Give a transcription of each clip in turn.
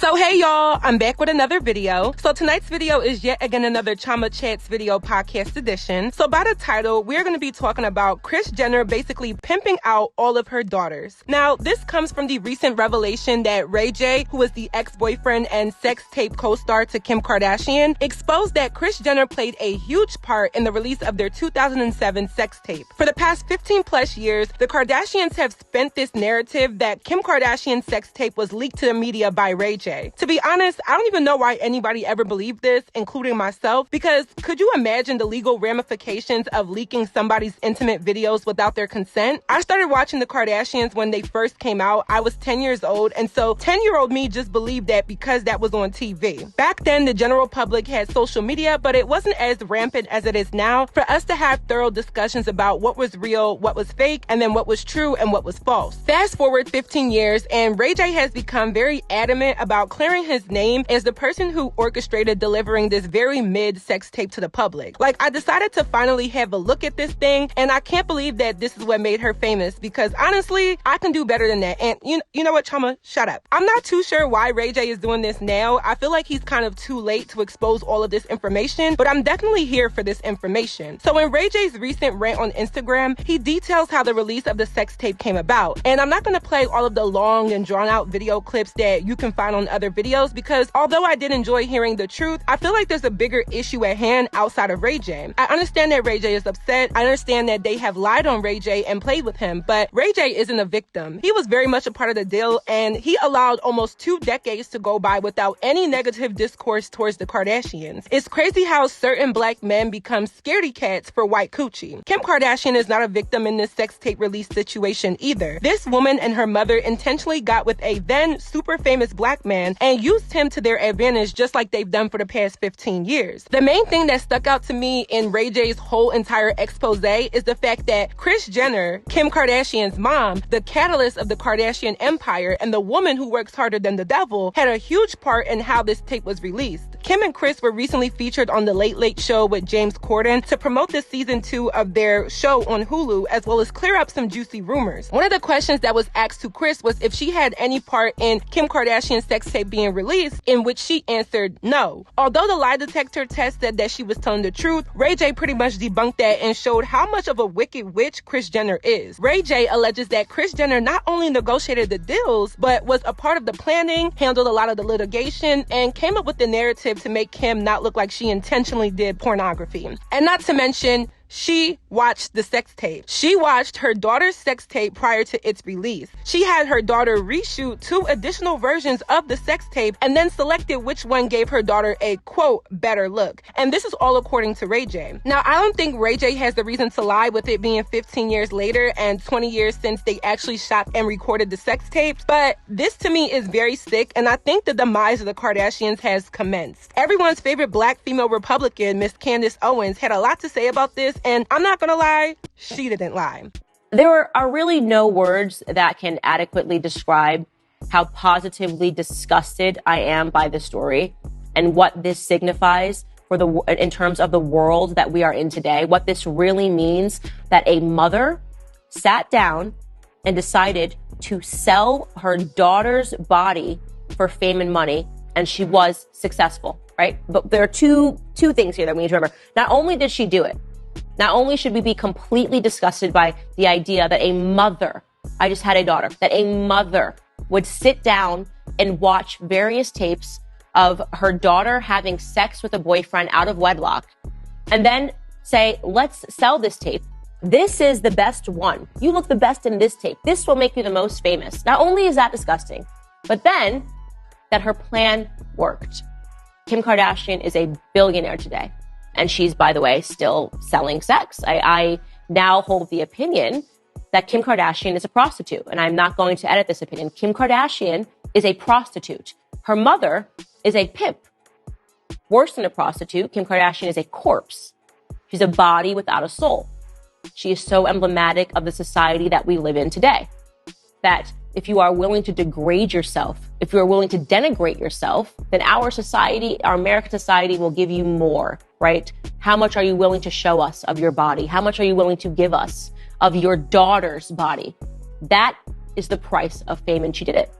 So hey y'all, I'm back with another video. So tonight's video is yet again another Chioma Chats video podcast edition. So by the title, we're going to be talking about Kris Jenner basically pimping out all of her daughters. Now, this comes from the recent revelation that Ray J, who is the ex-boyfriend and sex tape co-star to Kim Kardashian, exposed that Kris Jenner played a huge part in the release of their 2007 sex tape. For the past 15 plus years, the Kardashians have spent this narrative that Kim Kardashian's sex tape was leaked to the media by Ray J. To be honest, I don't even know why anybody ever believed this, including myself, because could you imagine the legal ramifications of leaking somebody's intimate videos without their consent? I started watching the Kardashians when they first came out. I was 10 years old, and so 10-year-old me just believed that because that was on TV. Back then, the general public had social media, but it wasn't as rampant as it is now for us to have thorough discussions about what was real, what was fake, and then what was true and what was false. Fast forward 15 years, and Ray J has become very adamant about clearing his name as the person who orchestrated delivering this very mid-sex tape to the public. Like, I decided to finally have a look at this thing, and I can't believe that this is what made her famous, because honestly, I can do better than that. And you know what, Chioma? Shut up. I'm not too sure why Ray J is doing this now. I feel like he's kind of too late to expose all of this information, but I'm definitely here for this information. So in Ray J's recent rant on Instagram, he details how the release of the sex tape came about. And I'm not going to play all of the long and drawn out video clips that you can find on other videos, because although I did enjoy hearing the truth, I feel like there's a bigger issue at hand outside of Ray J. I understand that Ray J is upset. I understand that they have lied on Ray J and played with him, but Ray J isn't a victim. He was very much a part of the deal, and he allowed almost 2 decades to go by without any negative discourse towards the Kardashians. It's crazy how certain black men become scaredy cats for white coochie. Kim Kardashian is not a victim in this sex tape release situation either. This woman and her mother intentionally got with a then super famous black man and used him to their advantage, just like they've done for the past 15 years. The main thing that stuck out to me in Ray J's whole entire expose is the fact that Kris Jenner, Kim Kardashian's mom, the catalyst of the Kardashian empire and the woman who works harder than the devil, had a huge part in how this tape was released. Kim and Kris were recently featured on The Late Late Show with James Corden to promote the season 2 of their show on Hulu, as well as clear up some juicy rumors. One of the questions that was asked to Kris was if she had any part in Kim Kardashian's sex tape being released, in which she answered no. Although the lie detector test said that she was telling the truth, Ray J pretty much debunked that and showed how much of a wicked witch Kris Jenner is. Ray J alleges that Kris Jenner not only negotiated the deals, but was a part of the planning, handled a lot of the litigation, and came up with the narrative to make Kim not look like she intentionally did pornography. And not to mention, she watched the sex tape. She watched her daughter's sex tape prior to its release. She had her daughter reshoot 2 additional versions of the sex tape and then selected which one gave her daughter a, quote, better look. And this is all according to Ray J. Now, I don't think Ray J has the reason to lie with it being 15 years later and 20 years since they actually shot and recorded the sex tapes, but this to me is very sick, and I think the demise of the Kardashians has commenced. Everyone's favorite black female Republican, Miss Candace Owens, had a lot to say about this, and I'm not gonna lie, she didn't lie. There are really no words that can adequately describe how positively disgusted I am by this story and what this signifies for in terms of the world that we are in today. What this really means, that a mother sat down and decided to sell her daughter's body for fame and money, and she was successful, right? But there are two things here that we need to remember. Not only did she do it, not only should we be completely disgusted by the idea that a mother, I just had a daughter, that a mother would sit down and watch various tapes of her daughter having sex with a boyfriend out of wedlock and then say, let's sell this tape. This is the best one. You look the best in this tape. This will make you the most famous. Not only is that disgusting, but then that her plan worked. Kim Kardashian is a billionaire today. And she's, by the way, still selling sex. I now hold the opinion that Kim Kardashian is a prostitute, and I'm not going to edit this opinion. Kim Kardashian is a prostitute. Her mother is a pimp. Worse than a prostitute, Kim Kardashian is a corpse. She's a body without a soul. She is so emblematic of the society that we live in today, that if you are willing to degrade yourself, if you are willing to denigrate yourself, then our society, our American society, will give you more, right? How much are you willing to show us of your body? How much are you willing to give us of your daughter's body? That is the price of fame, and she did it.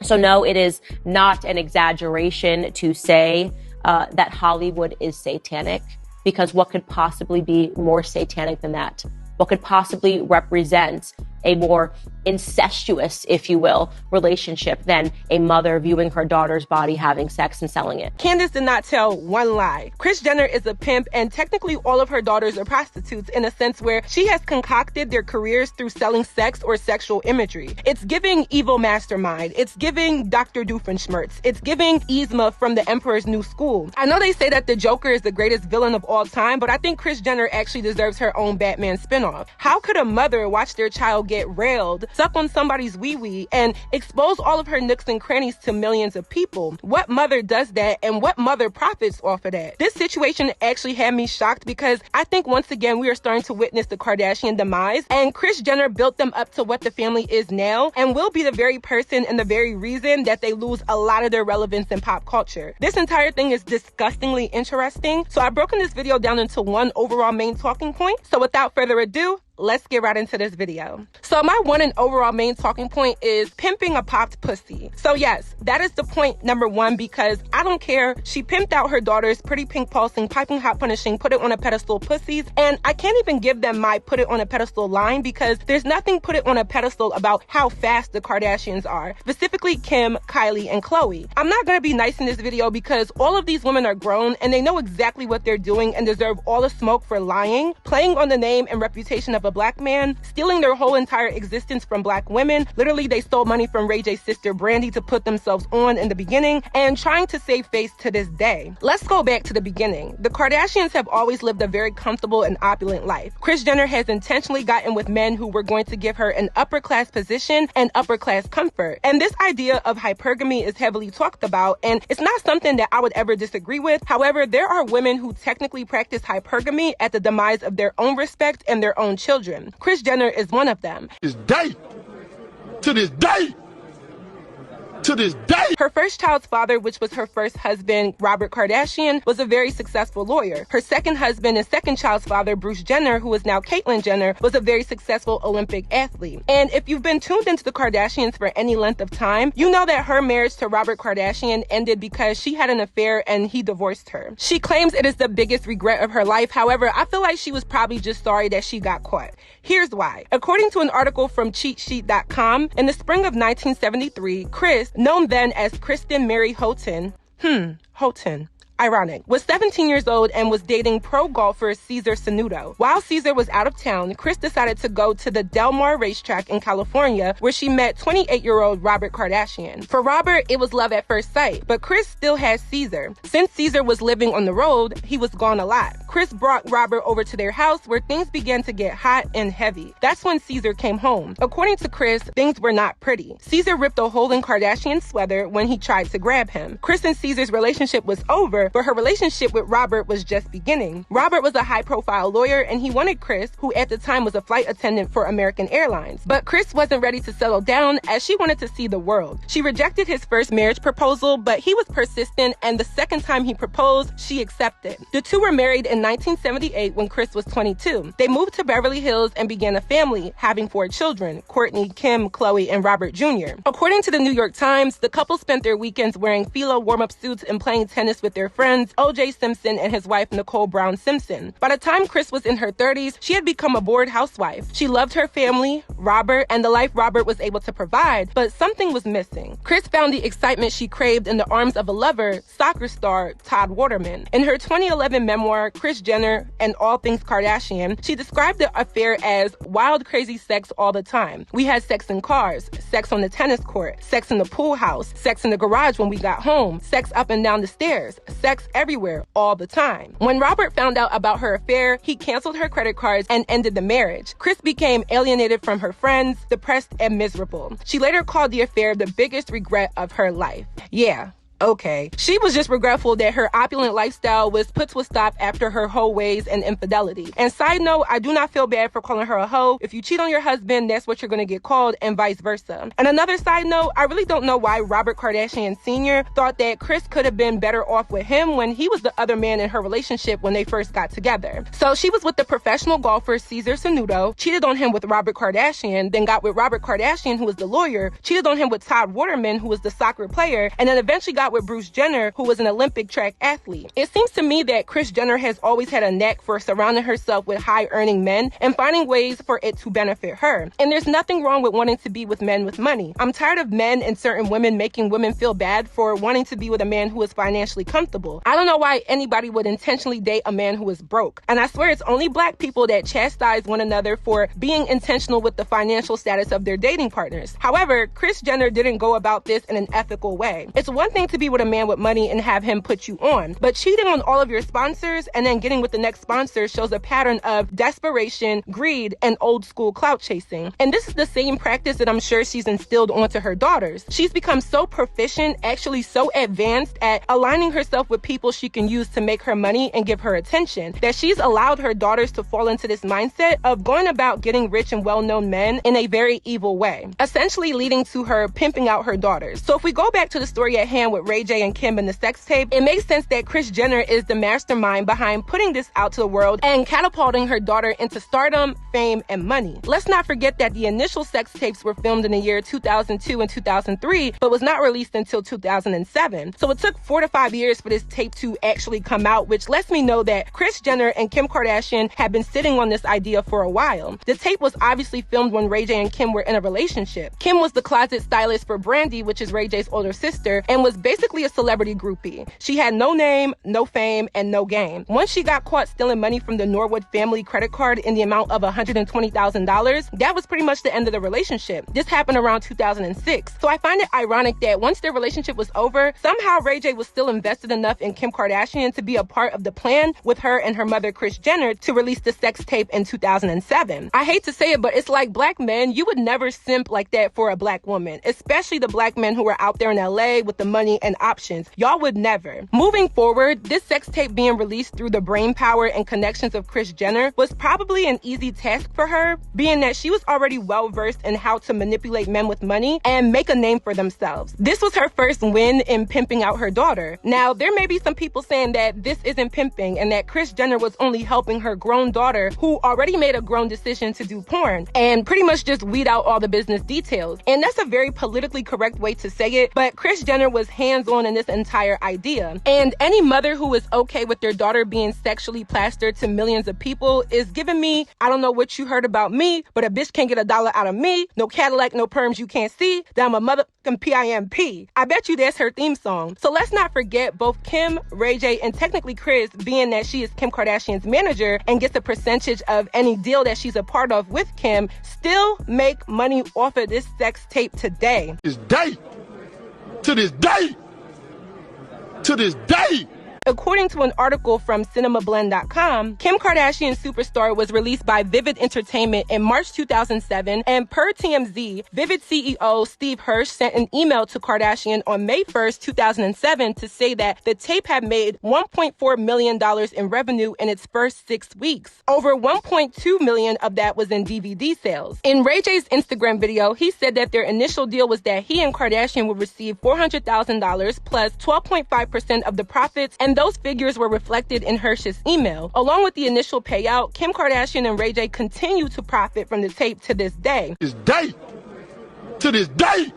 So no, it is not an exaggeration to say that Hollywood is satanic, because what could possibly be more satanic than that? What could possibly represent a more incestuous, if you will, relationship than a mother viewing her daughter's body, having sex, and selling it? Candace did not tell one lie. Kris Jenner is a pimp, and technically all of her daughters are prostitutes in a sense where she has concocted their careers through selling sex or sexual imagery. It's giving evil mastermind. It's giving Dr. Doofenshmirtz. It's giving Yzma from the Emperor's New School. I know they say that the Joker is the greatest villain of all time, but I think Kris Jenner actually deserves her own Batman spinoff. How could a mother watch their child get railed, suck on somebody's wee-wee, and expose all of her nooks and crannies to millions of people? What mother does that, and what mother profits off of that? This situation actually had me shocked, because I think once again we are starting to witness the Kardashian demise, and Kris Jenner built them up to what the family is now and will be the very person and the very reason that they lose a lot of their relevance in pop culture. This entire thing is disgustingly interesting, so I've broken this video down into one overall main talking point. So without further ado, let's get right into this video. So my one and overall main talking point is pimping a popped pussy. So yes, that is the point number one, because I don't care. She pimped out her daughters, pretty pink pulsing, piping hot punishing, put it on a pedestal pussies, and I can't even give them my put it on a pedestal line, because there's nothing put it on a pedestal about how fast the Kardashians are, specifically Kim, Kylie, and Khloe. I'm not gonna be nice in this video because all of these women are grown and they know exactly what they're doing and deserve all the smoke for lying, playing on the name and reputation of a black man, stealing their whole entire existence from black women. Literally, they stole money from Ray J's sister Brandy to put themselves on in the beginning, and trying to save face to this day. Let's go back to the beginning. The Kardashians have always lived a very comfortable and opulent life. Kris Jenner has intentionally gotten with men who were going to give her an upper class position and upper class comfort. And this idea of hypergamy is heavily talked about, and it's not something that I would ever disagree with. However, there are women who technically practice hypergamy at the demise of their own respect and their own children. Kris Jenner is one of them. To this day. Her first child's father, which was her first husband, Robert Kardashian, was a very successful lawyer. Her second husband and second child's father, Bruce Jenner, who is now Caitlyn Jenner, was a very successful Olympic athlete. And if you've been tuned into the Kardashians for any length of time, you know that her marriage to Robert Kardashian ended because she had an affair and he divorced her. She claims it is the biggest regret of her life. However, I feel like she was probably just sorry that she got caught. Here's why. According to an article from cheatsheet.com, in the spring of 1973, Kris, known then as Kristen Mary Houghton, ironic, was 17 years old and was dating pro golfer Cesar Sanudo. While Cesar was out of town, Kris decided to go to the Del Mar racetrack in California, where she met 28-year-old Robert Kardashian. For Robert, it was love at first sight, but Kris still has Cesar. Since Cesar was living on the road, he was gone a lot. Kris brought Robert over to their house, where things began to get hot and heavy. That's when Cesar came home. According to Kris, things were not pretty. Cesar ripped a hole in Kardashian's sweater when he tried to grab him. Kris and Cesar's relationship was over, but her relationship with Robert was just beginning. Robert was a high-profile lawyer, and he wanted Kris, who at the time was a flight attendant for American Airlines. But Kris wasn't ready to settle down, as she wanted to see the world. She rejected his first marriage proposal, but he was persistent, and the second time he proposed, she accepted. The two were married in 1978 when Kris was 22. They moved to Beverly Hills and began a family, having 4 children: Courtney, Kim, Khloe, and Robert Jr. According to the New York Times, the couple spent their weekends wearing Fila warm-up suits and playing tennis with their friends, O.J. Simpson and his wife, Nicole Brown Simpson. By the time Kris was in her 30s, she had become a bored housewife. She loved her family, Robert, and the life Robert was able to provide, but something was missing. Kris found the excitement she craved in the arms of a lover, soccer star Todd Waterman. In her 2011 memoir, Kris Jenner and All Things Kardashian, she described the affair as wild, crazy sex all the time. We had sex in cars, sex on the tennis court, sex in the pool house, sex in the garage when we got home, sex up and down the stairs, sex everywhere, all the time. When Robert found out about her affair, he canceled her credit cards and ended the marriage. Kris became alienated from her friends, depressed and miserable. She later called the affair the biggest regret of her life. Yeah, Okay. She was just regretful that her opulent lifestyle was put to a stop after her hoe ways and infidelity. And side note, I do not feel bad for calling her a hoe. If you cheat on your husband, that's what you're going to get called, and vice versa. And another side note, I really don't know why Robert Kardashian Sr. thought that Kris could have been better off with him when he was the other man in her relationship when they first got together. So she was with the professional golfer Cesar Sanudo, cheated on him with Robert Kardashian, then got with Robert Kardashian, who was the lawyer, cheated on him with Todd Waterman, who was the soccer player, and then eventually got with Bruce Jenner, who was an Olympic track athlete. It seems to me that Kris Jenner has always had a knack for surrounding herself with high-earning men and finding ways for it to benefit her. And there's nothing wrong with wanting to be with men with money. I'm tired of men and certain women making women feel bad for wanting to be with a man who is financially comfortable. I don't know why anybody would intentionally date a man who is broke. And I swear it's only black people that chastise one another for being intentional with the financial status of their dating partners. However, Kris Jenner didn't go about this in an ethical way. It's one thing to be with a man with money and have him put you on, but cheating on all of your sponsors and then getting with the next sponsor shows a pattern of desperation, greed, and old school clout chasing. And this is the same practice that I'm sure she's instilled onto her daughters. She's become so proficient, actually so advanced at aligning herself with people she can use to make her money and give her attention, that she's allowed her daughters to fall into this mindset of going about getting rich and well-known men in a very evil way, essentially leading to her pimping out her daughters. So if we go back to the story at hand with Ray J and Kim and the sex tape, it makes sense that Kris Jenner is the mastermind behind putting this out to the world and catapulting her daughter into stardom, fame, and money. Let's not forget that the initial sex tapes were filmed in the year 2002 and 2003, but was not released until 2007. So it took 4 to 5 years for this tape to actually come out, which lets me know that Kris Jenner and Kim Kardashian had been sitting on this idea for a while. The tape was obviously filmed when Ray J and Kim were in a relationship. Kim was the closet stylist for Brandy, which is Ray J's older sister, and was basically a celebrity groupie. She had no name, no fame, and no game. Once she got caught stealing money from the Norwood family credit card in the amount of $120,000, that was pretty much the end of the relationship. This happened around 2006. So I find it ironic that once their relationship was over, somehow Ray J was still invested enough in Kim Kardashian to be a part of the plan with her and her mother Kris Jenner to release the sex tape in 2007. I hate to say it, but it's like black men, you would never simp like that for a black woman, especially the black men who were out there in LA with the money and options. Y'all would never. Moving forward, this sex tape being released through the brain power and connections of Kris Jenner was probably an easy task for her, being that she was already well versed in how to manipulate men with money and make a name for themselves. This was her first win in pimping out her daughter. Now, there may be some people saying that this isn't pimping and that Kris Jenner was only helping her grown daughter, who already made a grown decision to do porn, and pretty much just weed out all the business details. And that's a very politically correct way to say it, but Kris Jenner was hands-on in this entire idea. And any mother who is okay with their daughter being sexually plastered to millions of people is giving me, I don't know what you heard about me, but a bitch can't get $1 out of me. No Cadillac, no perms you can't see. That I'm a motherfucking PIMP. I bet you that's her theme song. So let's not forget both Kim, Ray J, and technically Kris, being that she is Kim Kardashian's manager and gets a percentage of any deal that she's a part of with Kim, still make money off of this sex tape today. To this day. According to an article from cinemablend.com, Kim Kardashian Superstar was released by Vivid Entertainment in March 2007, and per TMZ, Vivid CEO Steve Hirsch sent an email to Kardashian on May 1st, 2007 to say that the tape had made $1.4 million in revenue in its first 6 weeks. Over $1.2 million of that was in DVD sales. In Ray J's Instagram video, he said that their initial deal was that he and Kardashian would receive $400,000 plus 12.5% of the profits, and those figures were reflected in Hirsch's email. Along with the initial payout, Kim Kardashian and Ray J continue to profit from the tape to this day. To this day.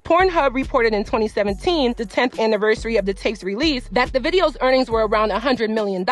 Pornhub reported in 2017, the 10th anniversary of the tape's release, that the video's earnings were around $100 million,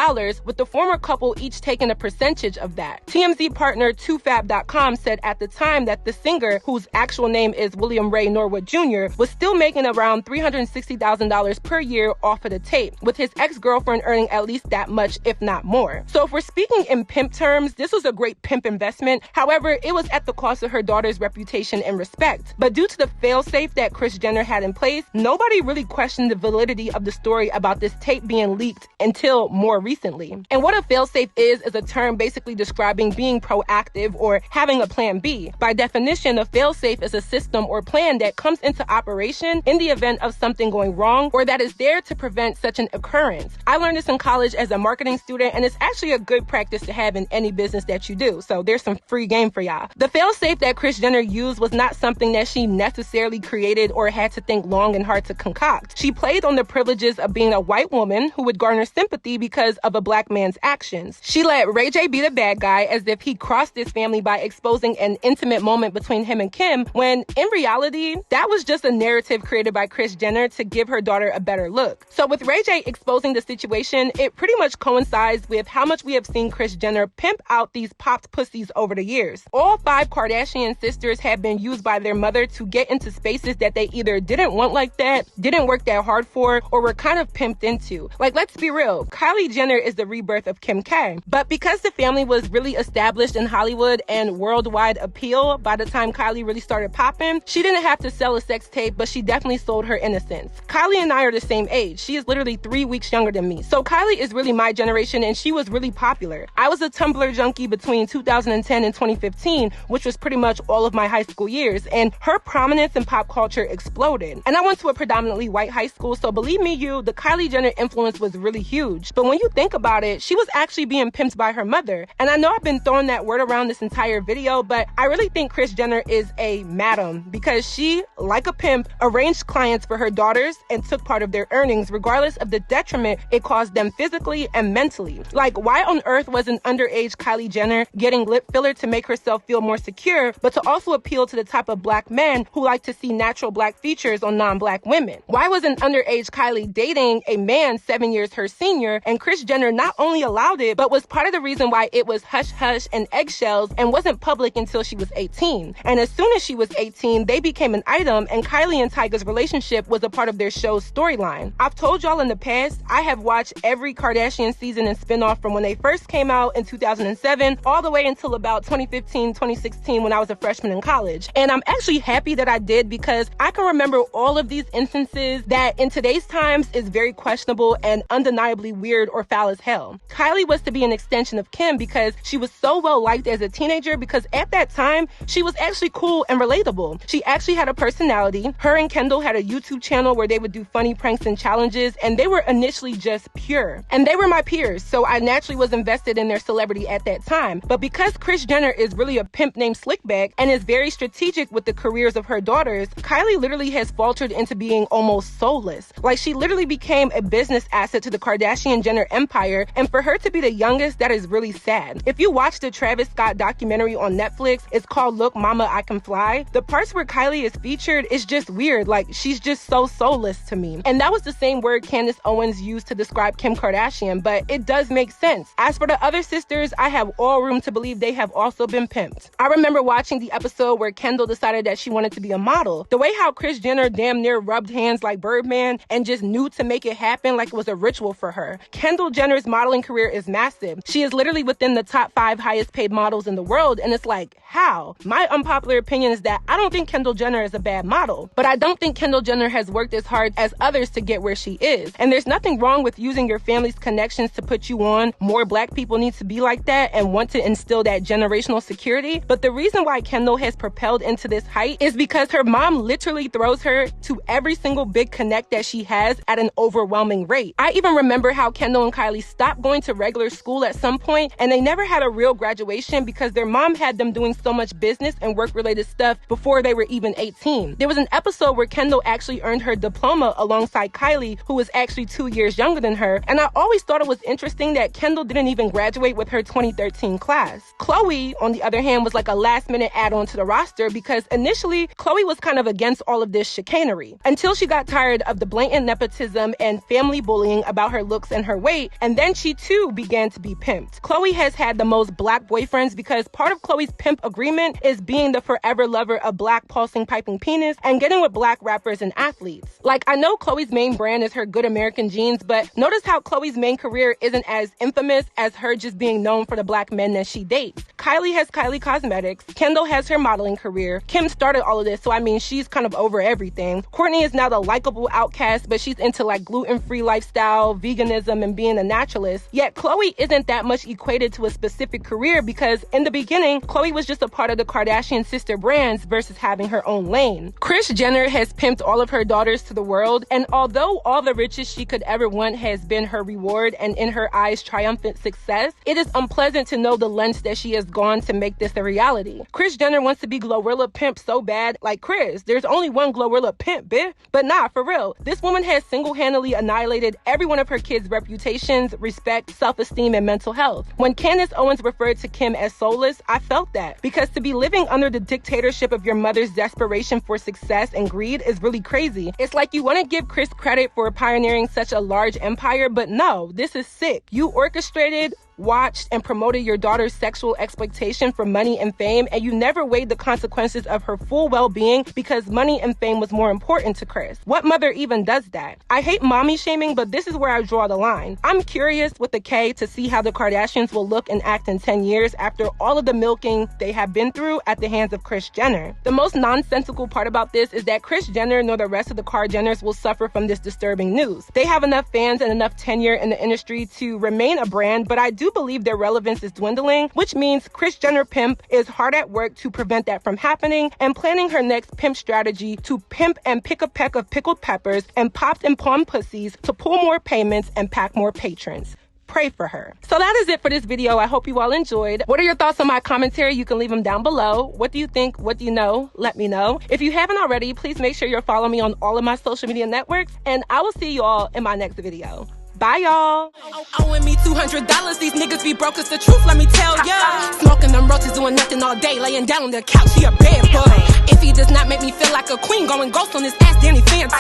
with the former couple each taking a percentage of that. TMZ partner 2Fab.com said at the time that the singer, whose actual name is William Ray Norwood Jr., was still making around $360,000 per year off of the tape, with his ex-girlfriend earning at least that much, if not more. So if we're speaking in pimp terms, this was a great pimp investment. However, it was at the cost of her daughter's reputation and respect. But due to the failsafe that that Kris Jenner had in place, nobody really questioned the validity of the story about this tape being leaked until more recently. And what a failsafe is a term basically describing being proactive or having a plan B. By definition, a failsafe is a system or plan that comes into operation in the event of something going wrong or that is there to prevent such an occurrence. I learned this in college as a marketing student, and it's actually a good practice to have in any business that you do. So there's some free game for y'all. The failsafe that Kris Jenner used was not something that she necessarily created or had to think long and hard to concoct. She played on the privileges of being a white woman who would garner sympathy because of a black man's actions. She let Ray J be the bad guy as if he crossed his family by exposing an intimate moment between him and Kim, when in reality, that was just a narrative created by Kris Jenner to give her daughter a better look. So with Ray J exposing the situation, it pretty much coincides with how much we have seen Kris Jenner pimp out these popped pussies over the years. All 5 Kardashian sisters have been used by their mother to get into spaces that they either didn't want like that, didn't work that hard for, or were kind of pimped into. Like, let's be real, Kylie Jenner is the rebirth of Kim K. But because the family was really established in Hollywood and worldwide appeal by the time Kylie really started popping, she didn't have to sell a sex tape, but she definitely sold her innocence. Kylie and I are the same age. She is literally 3 weeks younger than me. So Kylie is really my generation, and she was really popular. I was a Tumblr junkie between 2010 and 2015, which was pretty much all of my high school years, and her prominence in pop culture exploded. And I went to a predominantly white high school, so believe me you, the Kylie Jenner influence was really huge. But when you think about it, she was actually being pimped by her mother. And I know I've been throwing that word around this entire video, but I really think Kris Jenner is a madam because she, like a pimp, arranged clients for her daughters and took part of their earnings regardless of the detriment it caused them physically and mentally. Like, why on earth was an underage Kylie Jenner getting lip filler to make herself feel more secure, but to also appeal to the type of black men who like to see natural black features on non-black women? Why was an underage Kylie dating a man 7 years her senior, and Kris Jenner not only allowed it, but was part of the reason why it was hush-hush and eggshells and wasn't public until she was 18. And as soon as she was 18, they became an item, and Kylie and Tyga's relationship was a part of their show's storyline. I've told y'all in the past, I have watched every Kardashian season and spinoff from when they first came out in 2007 all the way until about 2015, 2016 when I was a freshman in college. And I'm actually happy that I did because I can remember all of these instances that in today's times is very questionable and undeniably weird or foul as hell. Kylie was to be an extension of Kim because she was so well liked as a teenager because at that time, she was actually cool and relatable. She actually had a personality. Her and Kendall had a YouTube channel where they would do funny pranks and challenges, and they were initially just pure. And they were my peers, so I naturally was invested in their celebrity at that time. But because Kris Jenner is really a pimp named Slickback and is very strategic with the careers of her daughters, Kylie literally has faltered into being almost soulless. Like, she literally became a business asset to the Kardashian-Jenner empire, and for her to be the youngest, that is really sad. If you watch the Travis Scott documentary on Netflix, it's called Look Mama, I Can Fly. The parts where Kylie is featured is just weird. Like, she's just so soulless to me. And that was the same word Candace Owens used to describe Kim Kardashian, but it does make sense. As for the other sisters, I have all room to believe they have also been pimped. I remember watching the episode where Kendall decided that she wanted to be a model. The way how Kris Jenner damn near rubbed hands like Birdman and just knew to make it happen like it was a ritual for her. Kendall Jenner's modeling career is massive. She is literally within the top 5 highest paid models in the world, and it's like, how? My unpopular opinion is that I don't think Kendall Jenner is a bad model, but I don't think Kendall Jenner has worked as hard as others to get where she is. And there's nothing wrong with using your family's connections to put you on. More black people need to be like that and want to instill that generational security. But the reason why Kendall has propelled into this height is because her mom literally throws her to every single big connect that she has at an overwhelming rate. I even remember how Kendall and Kylie stopped going to regular school at some point, and they never had a real graduation because their mom had them doing so much business and work-related stuff before they were even 18. There was an episode where Kendall actually earned her diploma alongside Kylie, who was actually 2 years younger than her, and I always thought it was interesting that Kendall didn't even graduate with her 2013 class. Khloe, on the other hand, was like a last-minute add-on to the roster because initially, Khloe was kind of against all of this chicanery until she got tired of the blatant nepotism and family bullying about her looks and her weight, and then she too began to be pimped. Khloe has had the most black boyfriends because part of Khloe's pimp agreement is being the forever lover of black pulsing piping penis and getting with black rappers and athletes. Like, I know Khloe's main brand is her Good American jeans, but notice how Khloe's main career isn't as infamous as her just being known for the black men that she dates. Kylie has Kylie Cosmetics. Kendall has her modeling career. Kim started all of this, so I mean, she's kind of over everything. Kourtney is now the likable outcast, but she's into like gluten-free lifestyle, veganism, and being a naturalist. Yet Khloe isn't that much equated to a specific career because in the beginning, Khloe was just a part of the Kardashian sister brands versus having her own lane. Kris Jenner has pimped all of her daughters to the world, and although all the riches she could ever want has been her reward and in her eyes triumphant success, it is unpleasant to know the lengths that she has gone to make this a reality. Kris Jenner wants to be Glorilla pimp so bad, like Kris. There's only one Glorilla pimp, bitch. But nah, for real. This woman has single-handedly annihilated every one of her kids' reputations, respect, self-esteem, and mental health. When Candace Owens referred to Kim as soulless, I felt that. Because to be living under the dictatorship of your mother's desperation for success and greed is really crazy. It's like you want to give Kris credit for pioneering such a large empire, but no, this is sick. You orchestrated, watched, and promoted your daughter's sexual exploitation for money and fame, and you never weighed the consequences of her full well-being because money and fame was more important to Kris. What mother even does that? I hate mommy shaming, but this is where I draw the line. I'm curious with the K to see how the Kardashians will look and act in 10 years after all of the milking they have been through at the hands of Kris Jenner. The most nonsensical part about this is that Kris Jenner nor the rest of the Kardashians will suffer from this disturbing news. They have enough fans and enough tenure in the industry to remain a brand, but I do believe their relevance is dwindling, which means Kris Jenner Pimp is hard at work to prevent that from happening and planning her next pimp strategy to pimp and pick a peck of pickled peppers and popped and plum pussies to pull more payments and pack more patrons. Pray for her. So that is it for this video. I hope you all enjoyed. What are your thoughts on my commentary? You can leave them down below. What do you think? What do you know? Let me know. If you haven't already, please make sure you're following me on all of my social media networks, and I will see you all in my next video. Bye, y'all. Owing me $200. These niggas be broke, it's the truth, let me tell ya. Smoking them roaches, doing nothing all day, laying down on the couch, he a bad boy. If he does not make me feel like a queen, going ghost on his ass, Danny Phantom.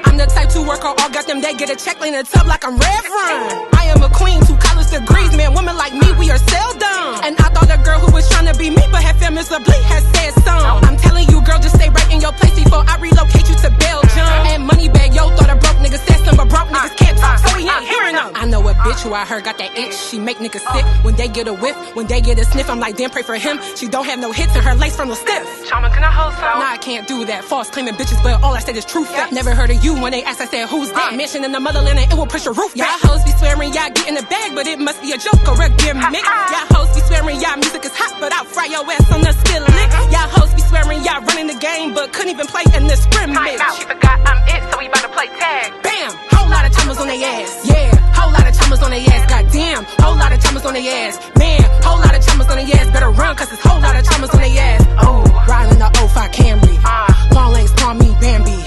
I'm the type to work all goddamn day, get a check, lay in a tub like I'm Reverend. I am a queen, 2 college degrees, man, women like me, we are seldom. And I thought a girl who was trying to be me, but had feminizably has said some. I'm telling you, girl, just stay right in your place before I relocate you to Belgium. And Moneybag, yo, thought a broke nigga said some, but broke niggas can't talk, so he ain't hearing them. I know a bitch who I heard got that itch. She make niggas sick when they get a whiff. When they get a sniff, I'm like, damn, pray for him. She don't have no hits and her lace from the stiff. Chioma, can I hold some? Nah, I can't do that. False claiming bitches, but all I said is true fact. Never heard of you when they asked, I said, who's that? Mansion in the motherland and it will push your roof. Y'all hoes be swearing y'all get in the bag, but it must be a joke or a gimmick. Y'all hoes be swearing y'all music is hot, but I'll fry your ass on the skillet. Y'all hoes be swearing y'all running the game, but couldn't even play in the scrimmage. She forgot I'm it, so we about to play tag. Bam! Whole lot of timers on their ass. Yeah, whole lot of timers on their ass. Goddamn, whole lot of timers on their ass. Man, whole lot of timers on their ass. Better run, cause it's whole lot of timers on their ass. Oh, riding the 05 Camry. Long legs call me Bambi.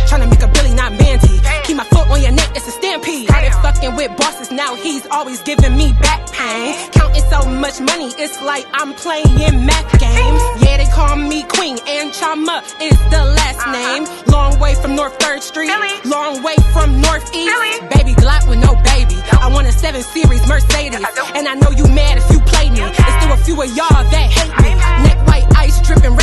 Tryna make a Billy, not Mandy. Keep my foot on your neck, it's a stampede. Started fucking with bosses, now he's always giving me back pain. Counting so much money, it's like I'm playing math games. Yeah, they call me Queen, and Chioma is the last name. Long way from North 3rd Street, long way from Northeast. Baby Glock with no baby. I want a 7 Series Mercedes, and I know you mad if you play me. There's still a few of y'all that hate me. Neck white ice dripping